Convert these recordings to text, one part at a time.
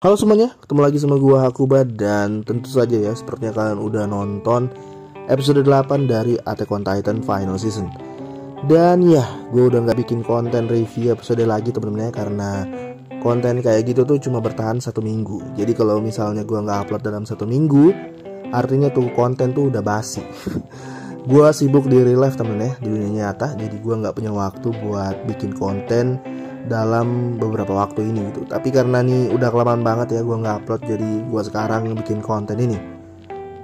Halo semuanya, ketemu lagi sama gua Hakuba. Dan tentu saja ya, sepertinya kalian udah nonton episode 8 dari Attack on Titan Final Season. Dan ya, gue udah gak bikin konten review episode lagi temen-temen ya, karena konten kayak gitu tuh cuma bertahan 1 minggu. Jadi kalau misalnya gua gak upload dalam 1 minggu, artinya tuh konten tuh udah basi. Gua sibuk di real life temen ya, di dunia nyata. Jadi gua gak punya waktu buat bikin konten dalam beberapa waktu ini gitu. Tapi karena nih udah kelamaan banget ya gue nggak upload, jadi gue sekarang bikin konten ini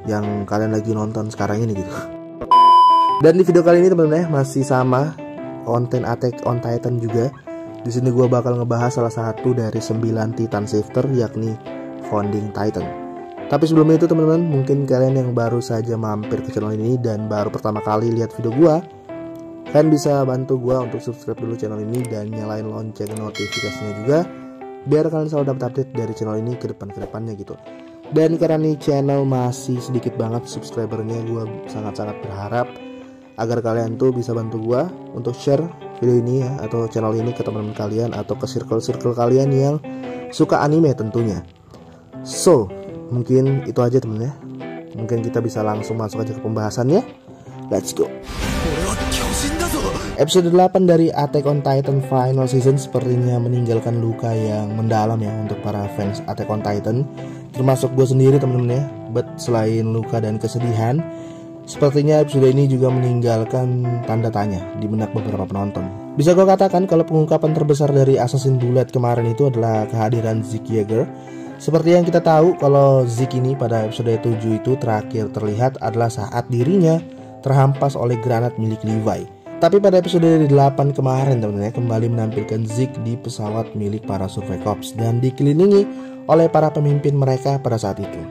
yang kalian lagi nonton sekarang ini gitu. Dan di video kali ini teman-teman ya, masih sama konten Attack on Titan juga. Di sini gue bakal ngebahas salah satu dari 9 Titan Shifter, yakni Founding Titan. Tapi sebelum itu teman-teman, mungkin kalian yang baru saja mampir ke channel ini dan baru pertama kali lihat video gue, kalian bisa bantu gue untuk subscribe dulu channel ini dan nyalain lonceng notifikasinya juga, biar kalian selalu dapat update dari channel ini ke depannya gitu. Dan karena nih channel masih sedikit banget subscribernya, gue sangat-sangat berharap agar kalian tuh bisa bantu gue untuk share video ini ya, atau channel ini ke teman-teman kalian atau ke circle kalian yang suka anime tentunya. So, mungkin itu aja temen ya. Mungkin kita bisa langsung masuk aja ke pembahasannya. Let's go. Episode 8 dari Attack on Titan Final Season sepertinya meninggalkan luka yang mendalam ya untuk para fans Attack on Titan, termasuk gue sendiri temen-temen ya. But selain luka dan kesedihan, sepertinya episode ini juga meninggalkan tanda tanya di benak beberapa penonton. Bisa gue katakan kalau pengungkapan terbesar dari Assassin Bullet kemarin itu adalah kehadiran Zeke Yeager. Seperti yang kita tahu kalau Zeke ini pada episode 7 itu terakhir terlihat adalah saat dirinya terhampas oleh granat milik Levi. Tapi pada episode 8 kemarin teman-teman ya, kembali menampilkan Zeke di pesawat milik para Survey Corps dan dikelilingi oleh para pemimpin mereka pada saat itu.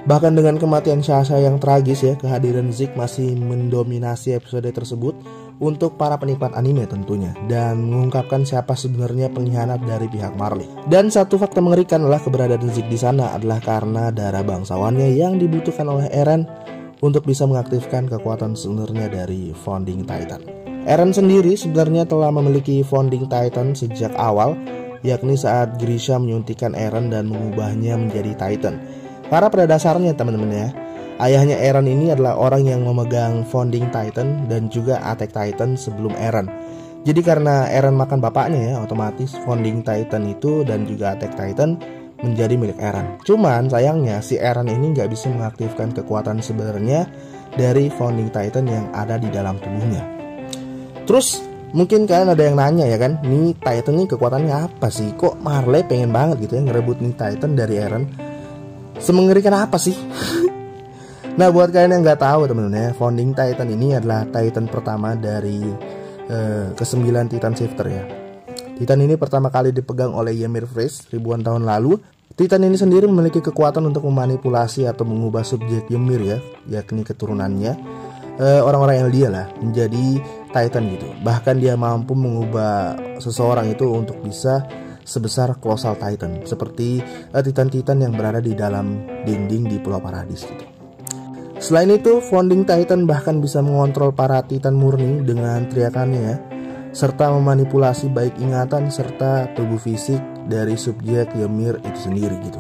Bahkan dengan kematian Sasha yang tragis ya, kehadiran Zeke masih mendominasi episode tersebut untuk para penikmat anime tentunya, dan mengungkapkan siapa sebenarnya pengkhianat dari pihak Marley. Dan satu fakta mengerikan adalah keberadaan Zeke di sana adalah karena darah bangsawannya yang dibutuhkan oleh Eren untuk bisa mengaktifkan kekuatan sebenarnya dari Founding Titan. Eren sendiri sebenarnya telah memiliki Founding Titan sejak awal, yakni saat Grisha menyuntikkan Eren dan mengubahnya menjadi Titan. Karena pada dasarnya teman-teman ya, ayahnya Eren ini adalah orang yang memegang Founding Titan dan juga Attack Titan sebelum Eren. Jadi karena Eren makan bapaknya ya, otomatis Founding Titan itu dan juga Attack Titan menjadi milik Eren. Cuman sayangnya si Eren ini nggak bisa mengaktifkan kekuatan sebenarnya dari Founding Titan yang ada di dalam tubuhnya. Terus mungkin kalian ada yang nanya ya kan, nih Titan nih kekuatannya apa sih? Kok Marley pengen banget gitu ya ngerebut nih Titan dari Eren? Semengerikan apa sih? Nah buat kalian yang nggak tahu temen-temen ya, Founding Titan ini adalah Titan pertama dari ke-9 Titan Shifter ya. Titan ini pertama kali dipegang oleh Ymir Freeze ribuan tahun lalu. Titan ini sendiri memiliki kekuatan untuk memanipulasi atau mengubah subjek Ymir ya, yakni keturunannya orang-orang Eldia lah, menjadi Titan gitu. Bahkan dia mampu mengubah seseorang itu untuk bisa sebesar Colossal Titan, seperti Titan-Titan yang berada di dalam dinding di Pulau Paradis gitu. Selain itu, Founding Titan bahkan bisa mengontrol para Titan murni dengan teriakannya ya, serta memanipulasi baik ingatan serta tubuh fisik dari subjek Ymir itu sendiri gitu.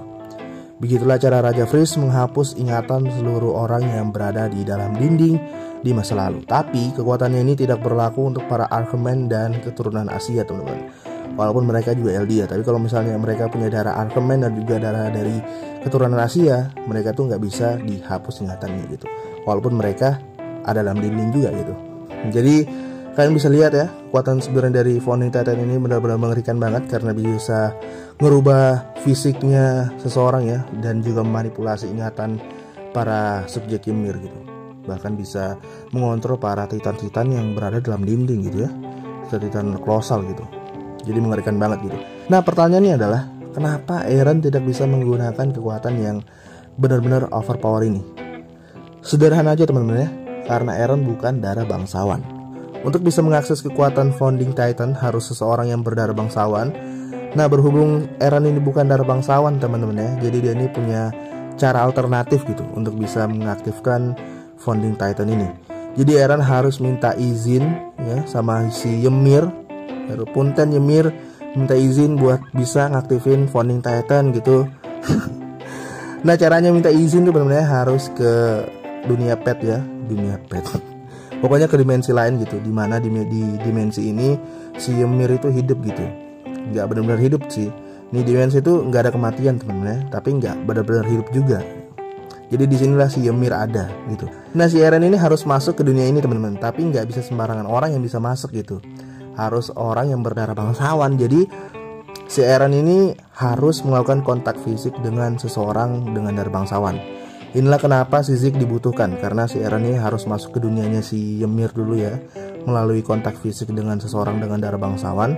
Begitulah cara Raja Freeze menghapus ingatan seluruh orang yang berada di dalam dinding di masa lalu. Tapi kekuatannya ini tidak berlaku untuk para Archemen dan keturunan Asia teman-teman. Walaupun mereka juga Eldia, tapi kalau misalnya mereka punya darah Archemen dan juga darah dari keturunan Asia, mereka tuh nggak bisa dihapus ingatannya gitu. Walaupun mereka ada dalam dinding juga gitu. Jadi kalian bisa lihat ya, kekuatan sebenarnya dari Founding Titan ini benar-benar mengerikan banget karena bisa ngerubah fisiknya seseorang ya, dan juga memanipulasi ingatan para subjek Ymir gitu. Bahkan bisa mengontrol para Titan-Titan yang berada dalam dinding gitu ya, Titan kolosal gitu. Jadi mengerikan banget gitu. Nah pertanyaannya adalah, kenapa Eren tidak bisa menggunakan kekuatan yang benar-benar overpower ini? Sederhana aja teman-teman ya, karena Eren bukan darah bangsawan. Untuk bisa mengakses kekuatan Founding Titan harus seseorang yang berdarah bangsawan. Nah berhubung Eren ini bukan darah bangsawan teman-teman ya, jadi dia ini punya cara alternatif gitu untuk bisa mengaktifkan Founding Titan ini. Jadi Eren harus minta izin ya sama si Ymir, punten Ymir minta izin buat bisa ngaktifin Founding Titan gitu. Nah, caranya minta izin tuh benar-benar harus ke dunia pet ya, dunia pet. Pokoknya ke dimensi lain gitu, dimana di dimensi ini si Ymir itu hidup gitu. Nggak benar-benar hidup sih. Nih dimensi itu nggak ada kematian teman-teman, tapi nggak benar-benar hidup juga. Jadi disinilah si Ymir ada gitu. Nah, si Eren ini harus masuk ke dunia ini teman-teman, tapi nggak bisa sembarangan orang yang bisa masuk gitu. Harus orang yang berdarah bangsawan. Jadi si Eren ini harus melakukan kontak fisik dengan seseorang dengan darah bangsawan. Inilah kenapa si Zeke dibutuhkan, karena si Eren ini harus masuk ke dunianya si Ymir dulu ya, melalui kontak fisik dengan seseorang dengan darah bangsawan.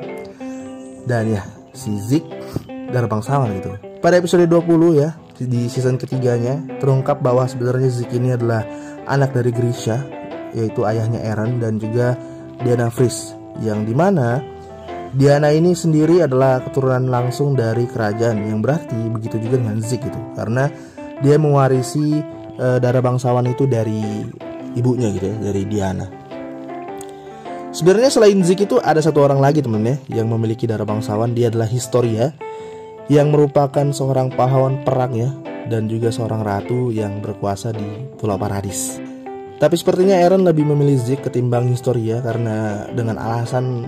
Dan ya, si Zeke darah bangsawan gitu. Pada episode 20 ya, di season ketiganya terungkap bahwa sebenarnya Zeke ini adalah anak dari Grisha, yaitu ayahnya Eren, dan juga Diana Frisch, yang dimana Diana ini sendiri adalah keturunan langsung dari kerajaan, yang berarti begitu juga dengan Zeke gitu, karena dia mewarisi darah bangsawan itu dari ibunya gitu ya, dari Diana. Sebenarnya selain Zeke itu ada satu orang lagi temen ya yang memiliki darah bangsawan. Dia adalah Historia, yang merupakan seorang pahlawan perang ya, dan juga seorang ratu yang berkuasa di Pulau Paradis. Tapi sepertinya Eren lebih memilih Zeke ketimbang Historia, karena dengan alasan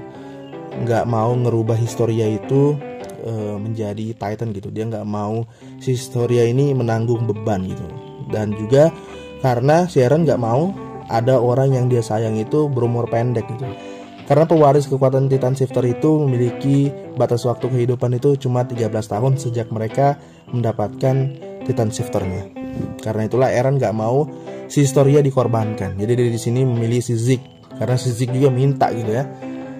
nggak mau ngerubah Historia itu menjadi Titan gitu. Dia nggak mau si Historia ini menanggung beban gitu. Dan juga karena si Eren nggak mau ada orang yang dia sayang itu berumur pendek gitu. Karena pewaris kekuatan Titan Shifter itu memiliki batas waktu kehidupan itu cuma 13 tahun sejak mereka mendapatkan Titan Shifternya. Karena itulah Eren gak mau si Historia dikorbankan. Jadi dari sini memilih si Zeke, karena si Zeke juga minta gitu ya.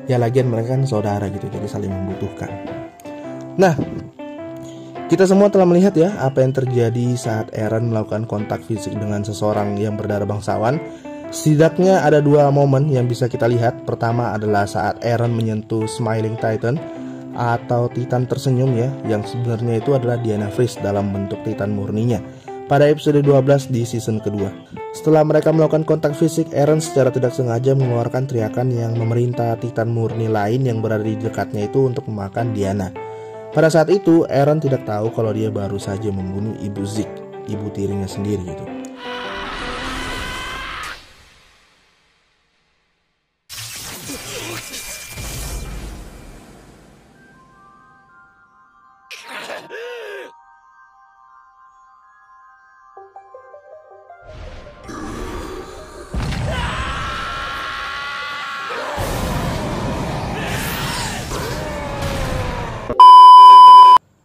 Ya lagian mereka kan saudara gitu, jadi saling membutuhkan. Nah, kita semua telah melihat ya apa yang terjadi saat Eren melakukan kontak fisik dengan seseorang yang berdarah bangsawan. Setidaknya ada dua momen yang bisa kita lihat. Pertama adalah saat Eren menyentuh Smiling Titan atau Titan tersenyum ya, yang sebenarnya itu adalah Diana Frisch dalam bentuk Titan murninya pada episode 12 di season kedua. Setelah mereka melakukan kontak fisik, Eren secara tidak sengaja mengeluarkan teriakan yang memerintah Titan murni lain yang berada di dekatnya itu untuk memakan Diana. Pada saat itu Eren tidak tahu kalau dia baru saja membunuh ibu Zeke, ibu tirinya sendiri gitu.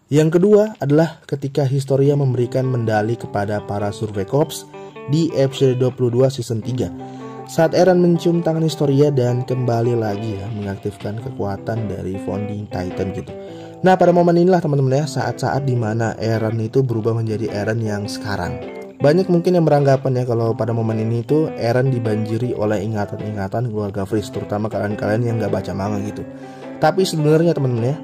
Yang kedua adalah ketika Historia memberikan medali kepada para Survey Corps di episode 22 season 3. Saat Eren mencium tangan Historia dan kembali lagi ya mengaktifkan kekuatan dari Founding Titan gitu. Nah, pada momen inilah teman-teman ya, saat-saat dimana Eren itu berubah menjadi Eren yang sekarang. Banyak mungkin yang beranggapan ya kalau pada momen ini tuh Eren dibanjiri oleh ingatan-ingatan keluarga Frisch, terutama kalian-kalian yang gak baca manga gitu. Tapi sebenarnya teman-teman ya,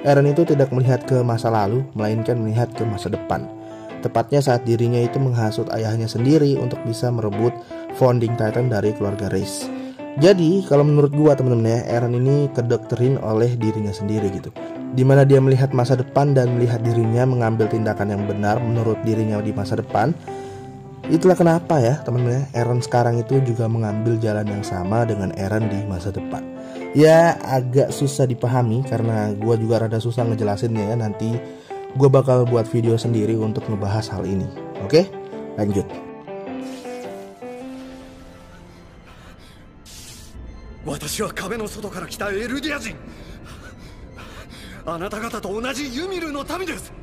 Eren itu tidak melihat ke masa lalu, melainkan melihat ke masa depan. Tepatnya saat dirinya itu menghasut ayahnya sendiri untuk bisa merebut Founding Titan dari keluarga Reiss. Jadi kalau menurut gua temen-temen ya, Eren ini kedoktrin oleh dirinya sendiri gitu, dimana dia melihat masa depan dan melihat dirinya mengambil tindakan yang benar menurut dirinya di masa depan. Itulah kenapa ya temen-temen ya, Eren sekarang itu juga mengambil jalan yang sama dengan Eren di masa depan. Ya agak susah dipahami karena gue juga rada susah ngejelasinnya ya. Nanti gue bakal buat video sendiri untuk ngebahas hal ini. Oke, lanjut. 私は壁の外から来たエルディア人。あなた方と同じユミルの民です。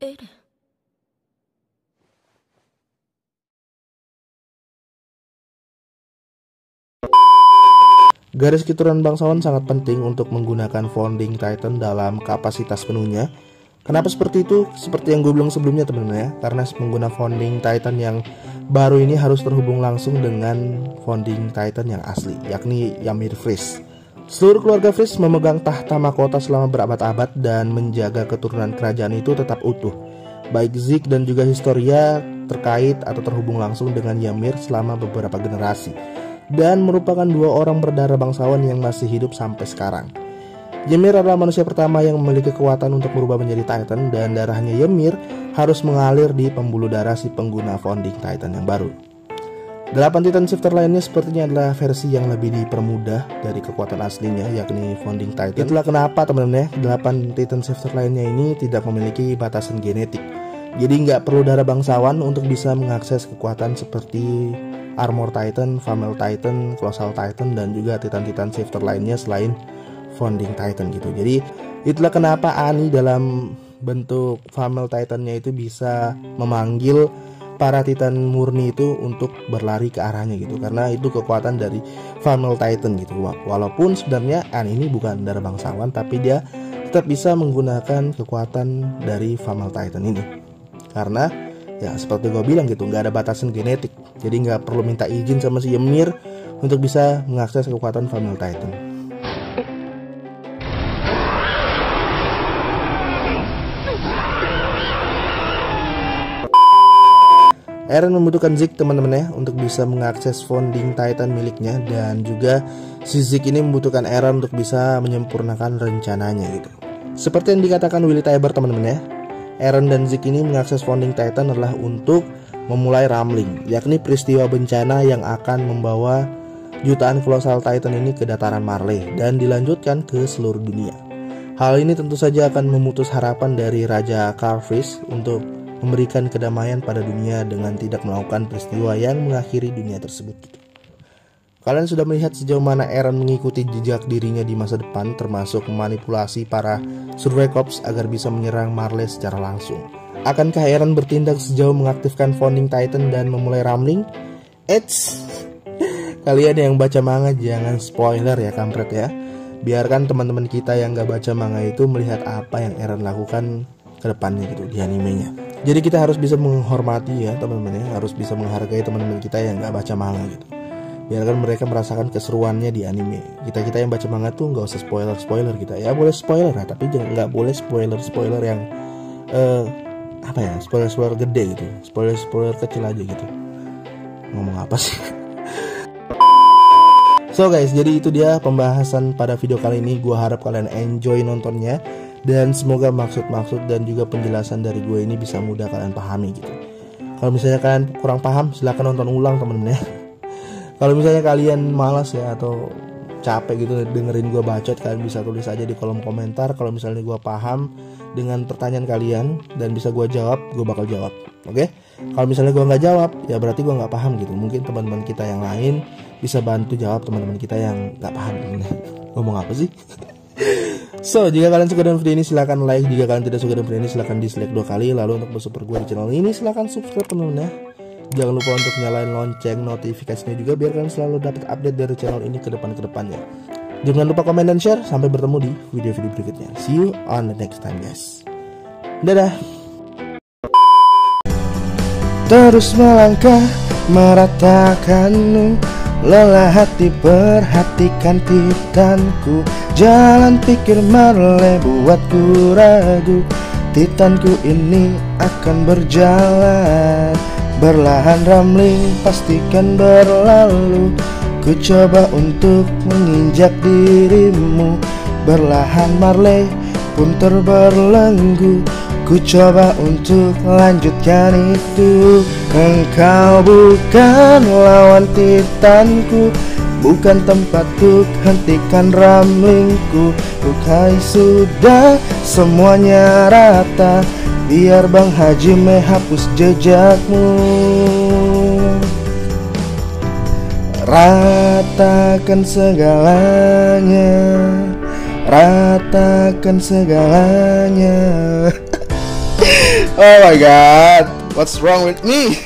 エレン。Garis keturunan bangsawan sangat penting untuk menggunakan Founding Titan dalam kapasitas penuhnya. Kenapa seperti itu? Seperti yang gue bilang sebelumnya teman-teman ya, karena pengguna Founding Titan yang baru ini harus terhubung langsung dengan Founding Titan yang asli, yakni Ymir Frisch. Seluruh keluarga Freeze memegang tahta mahkota selama berabad-abad dan menjaga keturunan kerajaan itu tetap utuh. Baik Zeke dan juga Historia terkait atau terhubung langsung dengan Ymir selama beberapa generasi, dan merupakan dua orang berdarah bangsawan yang masih hidup sampai sekarang. Ymir adalah manusia pertama yang memiliki kekuatan untuk berubah menjadi Titan, dan darahnya Ymir harus mengalir di pembuluh darah si pengguna Founding Titan yang baru. 8 Titan Shifter lainnya sepertinya adalah versi yang lebih dipermudah dari kekuatan aslinya, yakni Founding Titan. Itulah kenapa teman-teman ya, 8 Titan Shifter lainnya ini tidak memiliki batasan genetik. Jadi nggak perlu darah bangsawan untuk bisa mengakses kekuatan seperti Armor Titan, Female Titan, Colossal Titan, dan juga Titan-Titan Shifter lainnya selain Founding Titan gitu. Jadi itulah kenapa Annie dalam bentuk Female Titannya itu bisa memanggil para Titan murni itu untuk berlari ke arahnya gitu, karena itu kekuatan dari Female Titan gitu. Walaupun sebenarnya Annie ini bukan darah bangsawan, tapi dia tetap bisa menggunakan kekuatan dari Female Titan ini, karena ya seperti gue bilang gitu, nggak ada batasan genetik. Jadi nggak perlu minta izin sama si Ymir untuk bisa mengakses kekuatan Female Titan. Eren membutuhkan Zeke teman-teman ya untuk bisa mengakses Founding Titan miliknya, dan juga si Zeke ini membutuhkan Eren untuk bisa menyempurnakan rencananya gitu. Seperti yang dikatakan Willy Tybur teman-teman ya, Eren dan Zeke ini mengakses Founding Titan adalah untuk memulai Ramling, yakni peristiwa bencana yang akan membawa jutaan Colossal Titan ini ke dataran Marley dan dilanjutkan ke seluruh dunia. Hal ini tentu saja akan memutus harapan dari Raja Karl Freeze untuk memberikan kedamaian pada dunia dengan tidak melakukan peristiwa yang mengakhiri dunia tersebut. Kalian sudah melihat sejauh mana Eren mengikuti jejak dirinya di masa depan, termasuk memanipulasi para Survey Corps agar bisa menyerang Marley secara langsung. Akankah Eren bertindak sejauh mengaktifkan Founding Titan dan memulai Ramling? Kalian yang baca manga jangan spoiler ya kampret ya. Biarkan teman-teman kita yang gak baca manga itu melihat apa yang Eren lakukan ke depannya gitu di animenya. Jadi kita harus bisa menghormati ya teman-teman ya, harus bisa menghargai teman-teman kita yang nggak baca manga gitu. Biarkan mereka merasakan keseruannya di anime. Kita yang baca manga tuh nggak usah spoiler kita. Ya boleh spoiler ya, tapi jangan nggak boleh spoiler yang apa ya, spoiler gede gitu, spoiler kecil aja gitu. Ngomong apa sih? So guys, jadi itu dia pembahasan pada video kali ini. Gua harap kalian enjoy nontonnya, dan semoga maksud-maksud dan juga penjelasan dari gue ini bisa mudah kalian pahami gitu. Kalau misalnya kalian kurang paham, silahkan nonton ulang temen-temen ya. Kalau misalnya kalian malas ya atau capek gitu dengerin gue bacot, kalian bisa tulis aja di kolom komentar. Kalau misalnya gue paham dengan pertanyaan kalian dan bisa gue jawab, gue bakal jawab. Oke? Kalau misalnya gue nggak jawab, ya berarti gue nggak paham gitu. Mungkin teman-teman kita yang lain bisa bantu jawab teman-teman kita yang nggak paham gitu. Ngomong apa sih? So, jika kalian suka dengan video ini silahkan like. Jika kalian tidak suka dengan video ini silahkan dislike 2 kali. Lalu untuk bersupport gue di channel ini silahkan subscribe teman-teman ya. Jangan lupa untuk nyalain lonceng notifikasinya juga biar kalian selalu dapat update dari channel ini ke depannya. Jangan lupa komen dan share. Sampai bertemu di video-video berikutnya. See you on the next time guys. Dadah. Terus melangkah meratakanmu, lelah hati perhatikan titanku. Jalan pikir Marley buatku ragu, titanku ini akan berjalan. Berlahan Ramling pastikan berlalu, ku coba untuk menginjak dirimu. Berlahan Marley pun terberlenggu, ku coba untuk lanjutkan itu. Engkau bukan lawan titanku, bukan tempat untuk hentikan Ramlingku. Lukai sudah semuanya rata, biar Bang Haji menghapus jejakmu. Ratakan segalanya, ratakan segalanya. Oh my god, what's wrong with me?